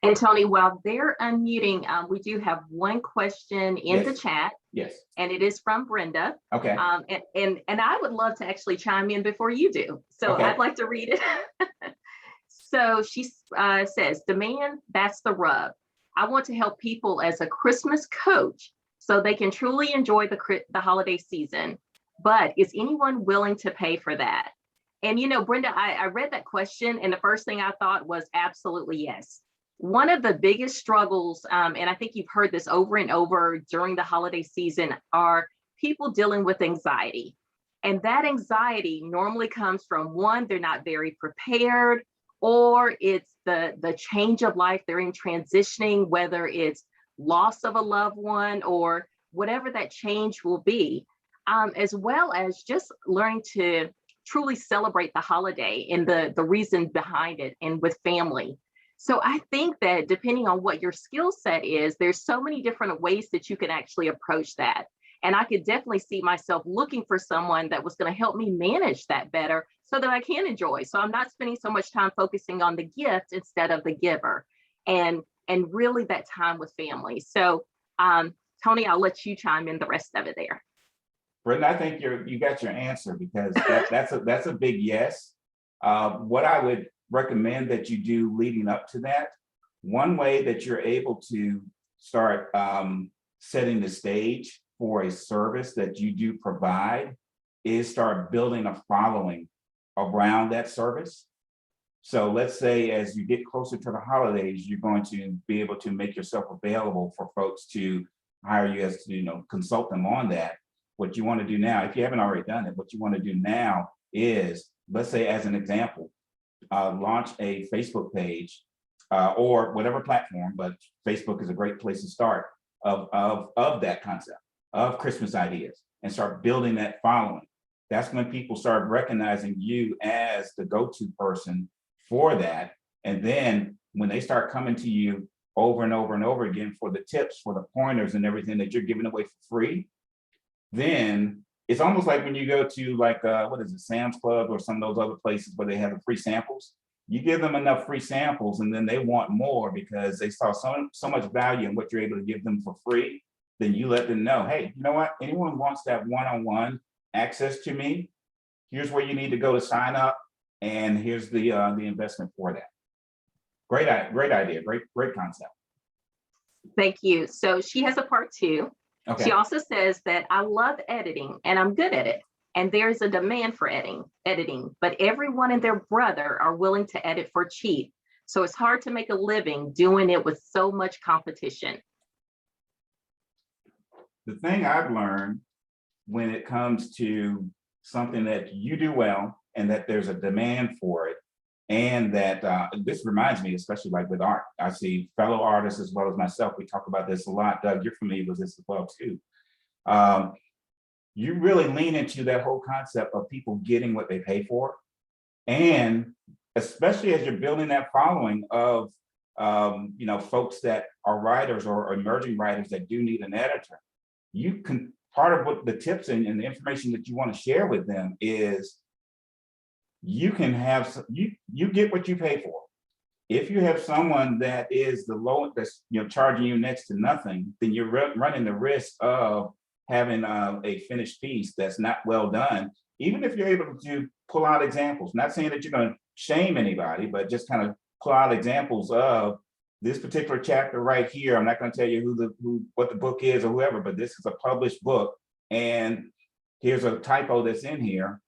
And Tony, while they're unmuting, we do have one question in the chat. Yes. And it is from Brenda. Okay. And I would love to actually chime in before you do. So okay. I'd like to read it. So she says, demand, that's the rub. I want to help people as a Christmas coach so they can truly enjoy the holiday season. But is anyone willing to pay for that? And, you know, Brenda, I read that question, and the first thing I thought was absolutely yes. One of the biggest struggles, and I think you've heard this over and over during the holiday season, are people dealing with anxiety. And that anxiety normally comes from, one, they're not very prepared, or it's the change of life, they're in transitioning, whether it's loss of a loved one or whatever that change will be, as well as just learning to truly celebrate the holiday and the reason behind it and with family. So I think that depending on what your skill set is, there's so many different ways that you can actually approach that. And I could definitely see myself looking for someone that was going to help me manage that better so that I can enjoy. So I'm not spending so much time focusing on the gift instead of the giver, and really that time with family. So Tony, I'll let you chime in the rest of it there. Brenda, I think you got your answer, because that's a big yes. What I would recommend that you do leading up to that, one way that you're able to start setting the stage for a service that you do provide is start building a following around that service. So let's say as you get closer to the holidays, you're going to be able to make yourself available for folks to hire you as to, consult them on that. What you want to do now, if you haven't already done it, what you want to do now is, let's say as an example, launch a Facebook page or whatever platform, but Facebook is a great place to start of that concept of Christmas ideas, and start building that following. That's when people start recognizing you as the go-to person for that. And then when they start coming to you over and over and over again for the tips, for the pointers and everything that you're giving away for free, then it's almost like when you go to what is it, Sam's Club or some of those other places where they have the free samples. You give them enough free samples and then they want more because they saw so much value in what you're able to give them for free. Then you let them know, hey, you know what? Anyone wants that one-on-one access to me, here's where you need to go to sign up, and here's the investment for that. Great idea, great concept. Thank you. So she has a part two. Okay. She also says that I love editing and I'm good at it. And there's a demand for editing, but everyone and their brother are willing to edit for cheap. So it's hard to make a living doing it with so much competition. The thing I've learned when it comes to something that you do well and that there's a demand for it, and that this reminds me, especially like with art, I see fellow artists as well as myself, we talk about this a lot. Doug, you're familiar with this as well too. You really lean into that whole concept of people getting what they pay for. And especially as you're building that following of folks that are writers or emerging writers that do need an editor, you can, part of what the tips and the information that you want to share with them is you can have, you get what you pay for. If you have someone that is the lowest, that's charging you next to nothing, then you're running the risk of having a finished piece that's not well done. Even if you're able to pull out examples, not saying that you're going to shame anybody, but just kind of pull out examples of this particular chapter right here. I'm not going to tell you what the book is or whoever, but this is a published book, and here's a typo that's in here.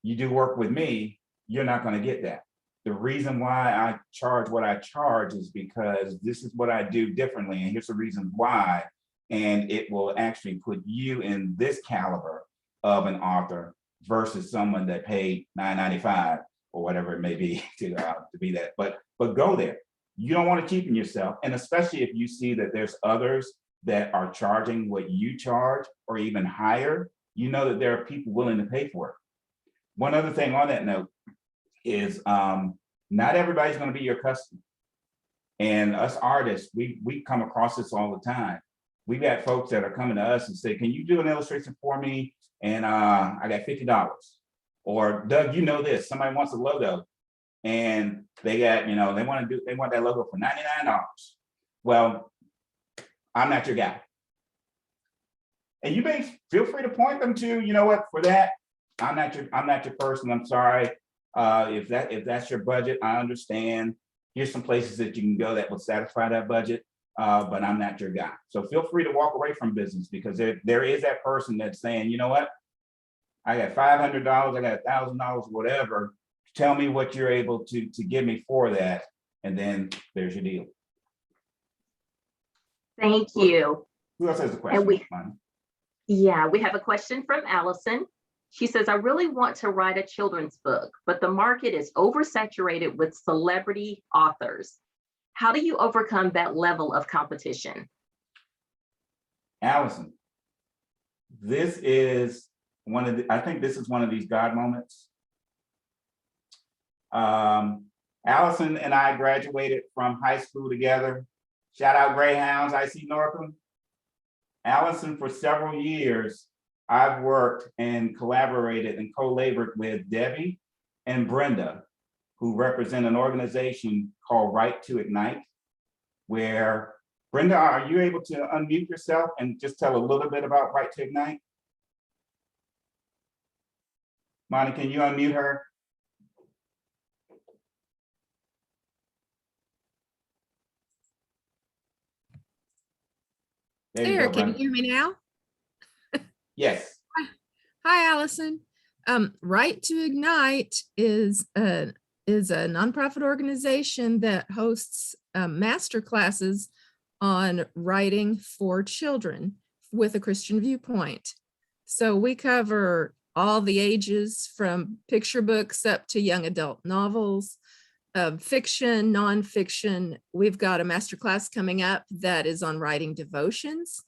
You do work with me, you're not going to get that. The reason why I charge what I charge is because this is what I do differently, and here's the reason why. And it will actually put you in this caliber of an author versus someone that paid $9.95 or whatever it may be to be that. But go there. You don't want to cheapen yourself, and especially if you see that there's others that are charging what you charge or even higher, you know that there are people willing to pay for it. One other thing on that note is not everybody's going to be your customer. And us artists, we come across this all the time. We've got folks that are coming to us and say, can you do an illustration for me? And I got $50. Or Doug, this, somebody wants a logo and they got, they want that logo for $99. Well, I'm not your guy. And you may feel free to point them to, for that, I'm not your person, I'm sorry. If that's your budget, I understand. Here's some places that you can go that will satisfy that budget, but I'm not your guy. So feel free to walk away from business, because there is that person that's saying, you know what, I got $500, I got $1,000, whatever. Tell me what you're able to give me for that, and then there's your deal. Thank you. Who else has a question? And we have a question from Allison. She says, I really want to write a children's book, but the market is oversaturated with celebrity authors. How do you overcome that level of competition? Allison, this is I think this is one of these God moments. Allison and I graduated from high school together. Shout out Greyhounds, IC Norcom. Allison, for several years, I've worked and collaborated and co-labored with Debbie and Brenda, who represent an organization called Right to Ignite, where, Brenda, are you able to unmute yourself and just tell a little bit about Right to Ignite? Monty, can you unmute her? There, can you hear me now? Yes. Hi, Allison. Right to Ignite is a nonprofit organization that hosts master classes on writing for children with a Christian viewpoint. So we cover all the ages from picture books up to young adult novels, fiction, nonfiction. We've got a master class coming up that is on writing devotions.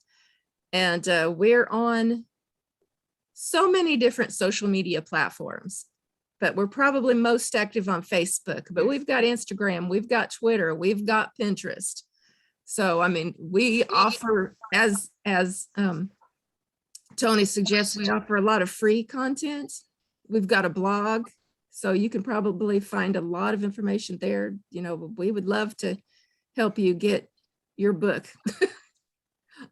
And we're on so many different social media platforms, but we're probably most active on Facebook, but we've got Instagram, we've got Twitter, we've got Pinterest. So, I mean, we offer, as Tony suggests, we offer a lot of free content. We've got a blog, so you can probably find a lot of information there. You know, we would love to help you get your book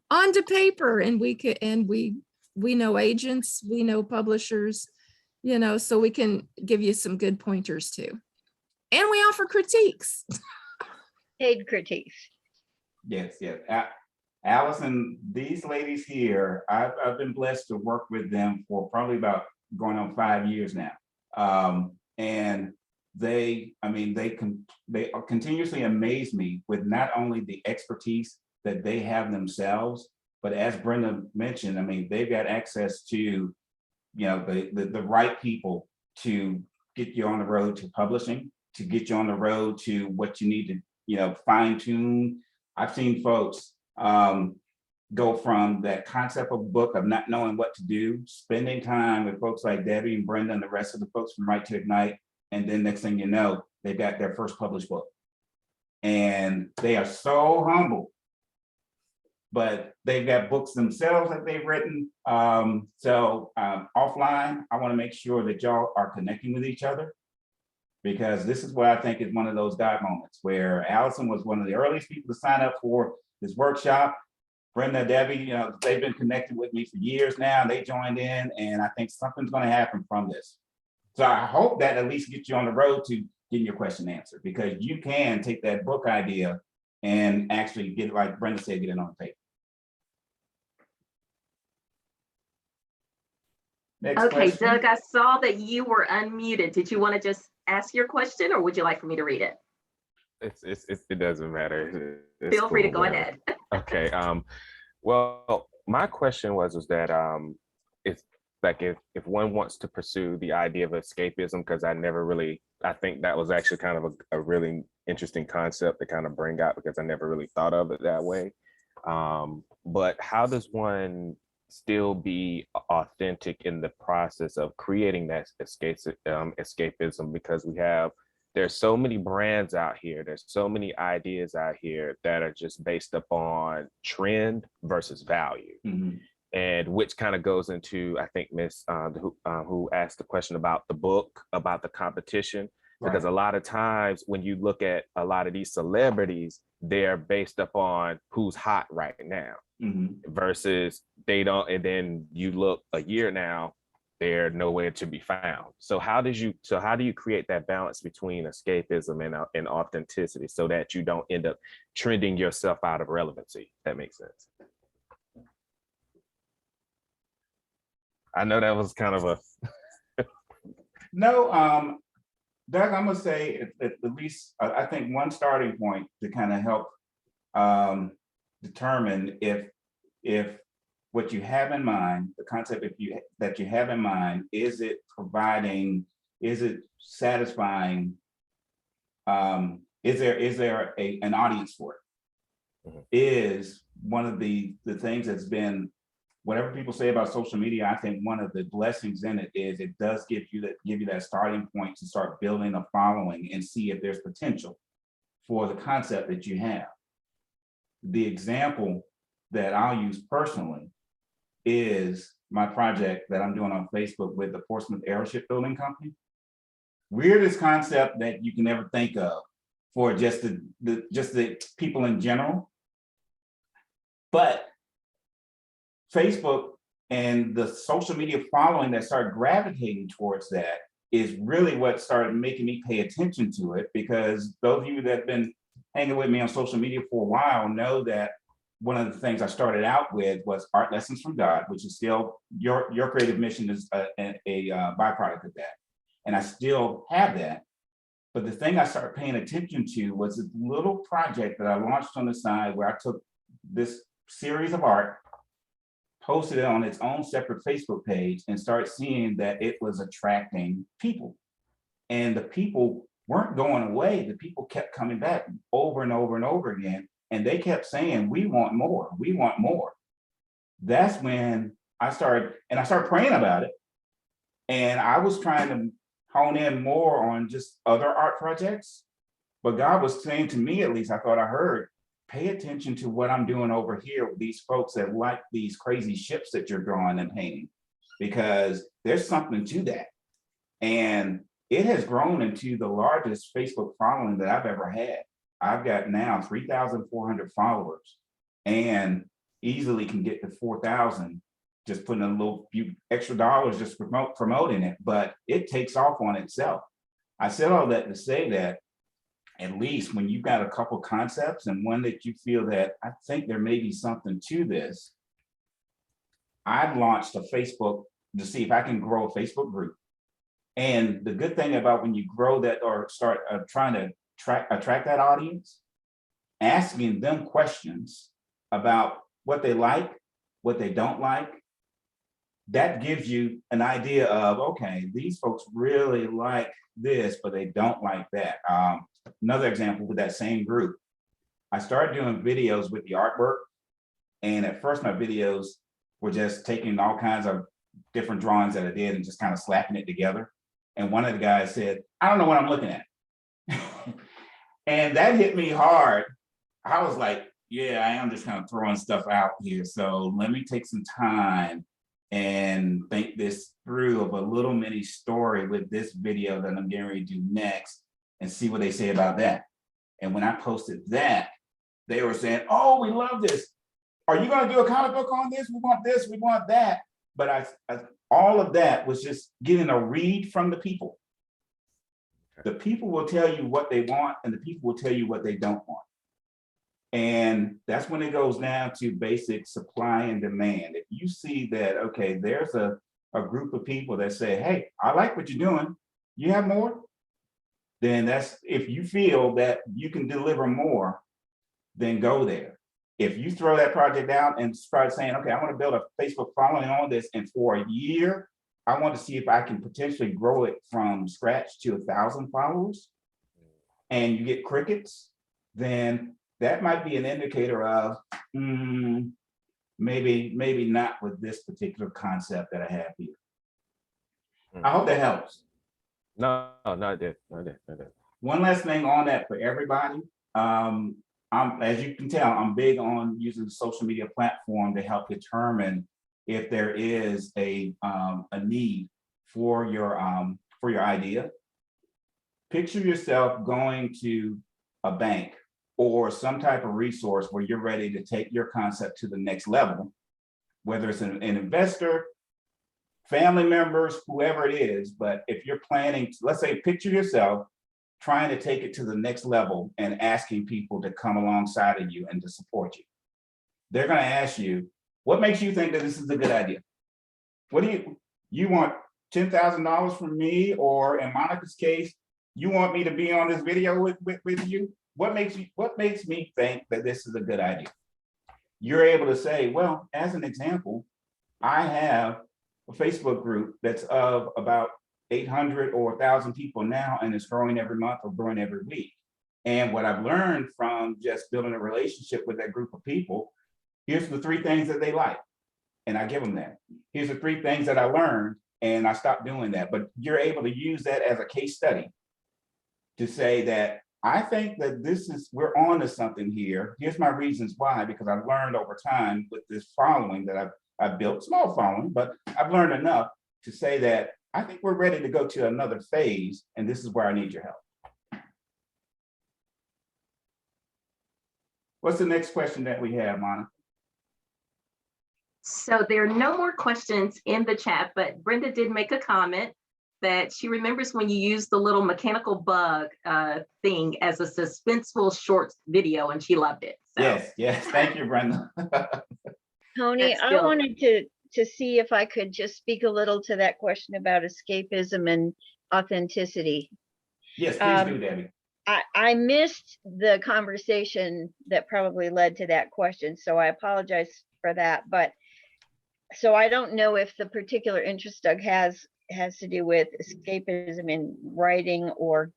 onto paper, and we know agents, we know publishers, you know, so we can give you some good pointers too. And we offer critiques. Paid critiques. Yes. Allison, these ladies here, I've been blessed to work with them for probably about going on 5 years now. And they continuously amaze me with not only the expertise that they have themselves, but as Brenda mentioned, I mean, they've got access to, you know, the right people to get you on the road to publishing, to get you on the road to what you need to, you know, fine tune. I've seen folks go from that concept of a book of not knowing what to do, spending time with folks like Debbie and Brenda and the rest of the folks from Right to Ignite. And then next thing you know, they've got their first published book. And they are so humble, but they've got books themselves that they've written. So offline, I want to make sure that y'all are connecting with each other, because this is what I think is one of those God moments where Allison was one of the earliest people to sign up for this workshop. Brenda, Debbie, you know, they've been connected with me for years now. They joined in, and I think something's going to happen from this. So I hope that at least gets you on the road to getting your question answered, because you can take that book idea and actually get it, like Brenda said, get it on paper. Next Okay, question. Doug, I saw that you were unmuted. Did you want to just ask your question, or would you like for me to read it? It doesn't matter. Feel free to go ahead. Okay. Well, my question was that it's like if one wants to pursue the idea of escapism, because I think that was actually kind of a really interesting concept to kind of bring out, because I never really thought of it that way. But how does one still be authentic in the process of creating that escapism? Because there's so many brands out here, there's so many ideas out here that are just based upon trend versus value. Mm-hmm. And which kind of goes into, I think, Miss who asked the question about the book, about the competition. Right. Because a lot of times when you look at a lot of these celebrities, they're based upon who's hot right now. Mm-hmm. Versus they don't, and then you look a year now, they're nowhere to be found. So how do you create that balance between escapism and authenticity so that you don't end up trending yourself out of relevancy? If that makes sense. I know that was kind of a No, Doug, I'm gonna say at least I think one starting point to kind of help determine if what you have in mind, the concept that you have in mind, is it satisfying? Is there an audience for it? Mhm. Is one of the things that's been, whatever people say about social media, I think one of the blessings in it is it does give you that starting point to start building a following and see if there's potential for the concept that you have. The example that I'll use personally is my project that I'm doing on Facebook with the Portsmouth Airship Building Company. Weirdest concept that you can ever think of for just the people in general. But Facebook and the social media following that started gravitating towards that is really what started making me pay attention to it, because those of you that have been hanging with me on social media for a while know that one of the things I started out with was art lessons from God, which is still your creative mission is a byproduct of that. And I still have that. But the thing I started paying attention to was this little project that I launched on the side where I took this series of art, posted it on its own separate Facebook page, and started seeing that it was attracting people. And the people weren't going away. The people kept coming back over and over and over again. And they kept saying, we want more, we want more. That's when I started praying about it. And I was trying to hone in more on just other art projects. But God was saying to me, at least I thought I heard, pay attention to what I'm doing over here with these folks that like these crazy ships that you're drawing and painting, because there's something to that. And it has grown into the largest Facebook following that I've ever had. I've got now 3,400 followers and easily can get to 4,000, just putting a little few extra dollars just promoting it, but it takes off on itself. I said all that to say that at least when you've got a couple concepts and one that you feel that I think there may be something to this, I've launched a Facebook to see if I can grow a Facebook group. And the good thing about when you grow that or start trying to attract that audience, asking them questions about what they like, what they don't like, that gives you an idea of, okay, these folks really like this, but they don't like that. Another example with that same group, I started doing videos with the artwork. And at first my videos were just taking all kinds of different drawings that I did and just kind of slapping it together. And one of the guys said, I don't know what I'm looking at. And that hit me hard. I was like, yeah, I am just kind of throwing stuff out here. So let me take some time and think this through of a little mini story with this video that I'm getting ready to do next and see what they say about that. And when I posted that, they were saying, oh, we love this. Are you going to do a comic book on this? We want this, we want that. But all of that was just getting a read from the people. The people will tell you what they want and the people will tell you what they don't want. And that's when it goes down to basic supply and demand. If you see that, okay, there's a group of people that say, hey, I like what you're doing, you have more? Then that's, if you feel that you can deliver more, then go there. If you throw that project out and start saying, okay, I want to build a Facebook following on this, and for a year, I want to see if I can potentially grow it from scratch to 1,000 followers, and you get crickets, then that might be an indicator of maybe not with this particular concept that I have here. I hope that helps. No, it did. One last thing on that for everybody. As you can tell, I'm big on using the social media platform to help determine if there is a need for your idea. Picture yourself going to a bank or some type of resource where you're ready to take your concept to the next level, whether it's an investor, family members, whoever it is, but if you're planning, let's say, picture yourself trying to take it to the next level and asking people to come alongside of you and to support you. They're going to ask you, what makes you think that this is a good idea? What do you want $10,000 from me, or in Monica's case, you want me to be on this video with you? What makes me think that this is a good idea? You're able to say, well, as an example, I have a Facebook group that's of about 800 or 1,000 people now, and it's growing every month or growing every week. And what I've learned from just building a relationship with that group of people, here's the 3 things that they like. And I give them that. Here's the 3 things that I learned, and I stopped doing that. But you're able to use that as a case study to say that I think that we're on to something here. Here's my reasons why, because I've learned over time with this following that I've built, small following, but I've learned enough to say that I think we're ready to go to another phase, and this is where I need your help. What's the next question that we have, Monica? So there are no more questions in the chat, but Brenda did make a comment that she remembers when you used the little mechanical bug thing as a suspenseful short video, and she loved it. So. Yes, thank you, Brenda. Tony, I wanted to see if I could just speak a little to that question about escapism and authenticity. Yes, please do, Debbie. I missed the conversation that probably led to that question, so I apologize for that. But so I don't know if the particular interest Doug has to do with escapism in writing or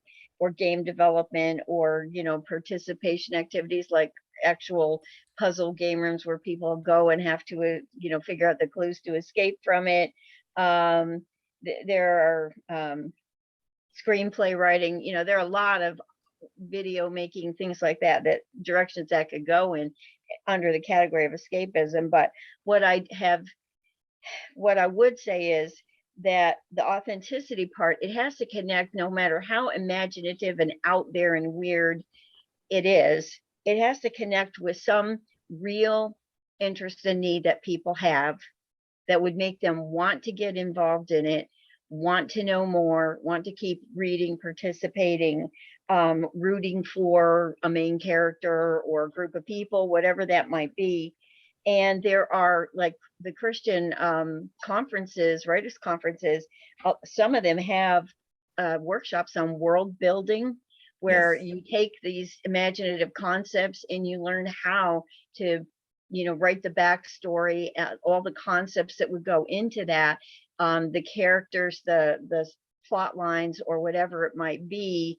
game development, or participation activities like actual puzzle game rooms where people go and have to figure out the clues to escape from it. There are screenplay writing, there are a lot of video making, things like that directions that could go in under the category of escapism. But what I would say is that the authenticity part, it has to connect, no matter how imaginative and out there and weird it is, it has to connect with some real interest and need that people have that would make them want to get involved in it, want to know more, want to keep reading, participating, rooting for a main character or a group of people, whatever that might be. And there are, like, the Christian conferences, writers' conferences, some of them have workshops on world building, where Yes. you take these imaginative concepts and you learn how to, write the backstory, all the concepts that would go into that, the characters, the plot lines, or whatever it might be,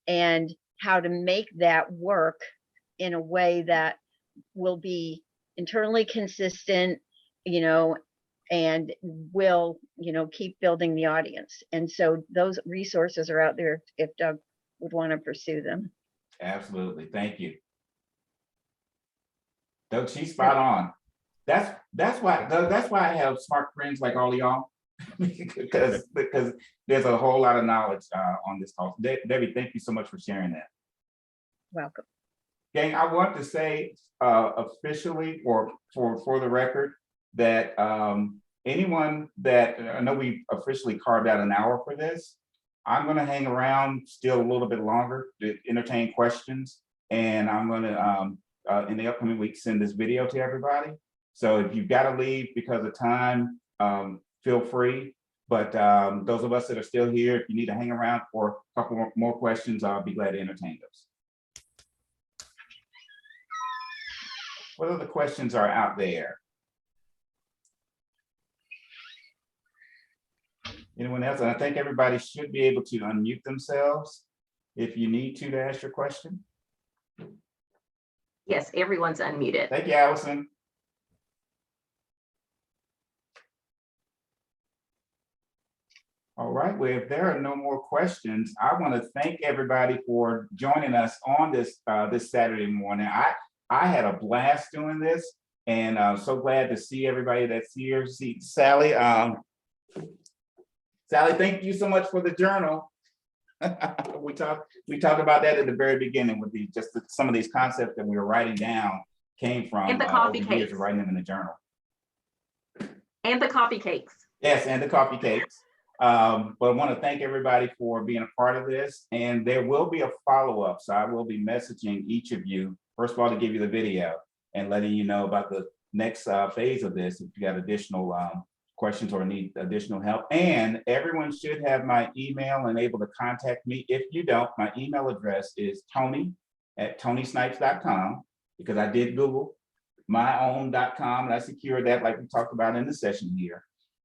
and how to make that work in a way that will be internally consistent, and will, keep building the audience. And so those resources are out there if Doug would want to pursue them. Absolutely, thank you. Doug, she's spot on. That's why I have smart friends like all of y'all, because there's a whole lot of knowledge on this call. Debbie, thank you so much for sharing that. Welcome. Gang, I want to say officially, or for the record, that anyone that, I know we officially carved out an hour for this, I'm going to hang around still a little bit longer to entertain questions, and I'm going to, in the upcoming week, send this video to everybody. So if you've got to leave because of time, feel free. But those of us that are still here, if you need to hang around for a couple more questions, I'll be glad to entertain those. What other questions are out there? Anyone else? And I think everybody should be able to unmute themselves if you need to ask your question. Yes, everyone's unmuted. Thank you, Allison. All right, well, if there are no more questions, I want to thank everybody for joining us on this this Saturday morning. I had a blast doing this, and I'm so glad to see everybody that's here. See Sally. Sally, thank you so much for the journal. we talked about that at the very beginning with some of these concepts that we were writing down came from And the coffee over years cakes. of writing them in the journal. And the coffee cakes. Yes, and the coffee cakes. But I want to thank everybody for being a part of this. And there will be a follow-up. So I will be messaging each of you, first of all, to give you the video and letting you know about the next phase of this if you got additional questions or need additional help. And everyone should have my email and able to contact me. If you don't, my email address is tony@tonysnipes.com, because I did Google my own.com and I secured that like we talked about in the session here.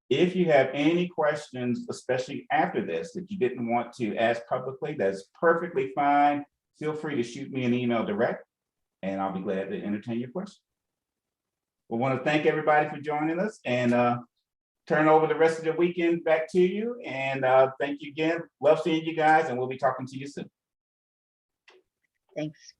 If you have any questions, especially after this, that you didn't want to ask publicly, that's perfectly fine. Feel free to shoot me an email direct and I'll be glad to entertain your questions. We want to thank everybody for joining us and turn over the rest of the weekend back to you. And thank you again. Love seeing you guys, and we'll be talking to you soon. Thanks.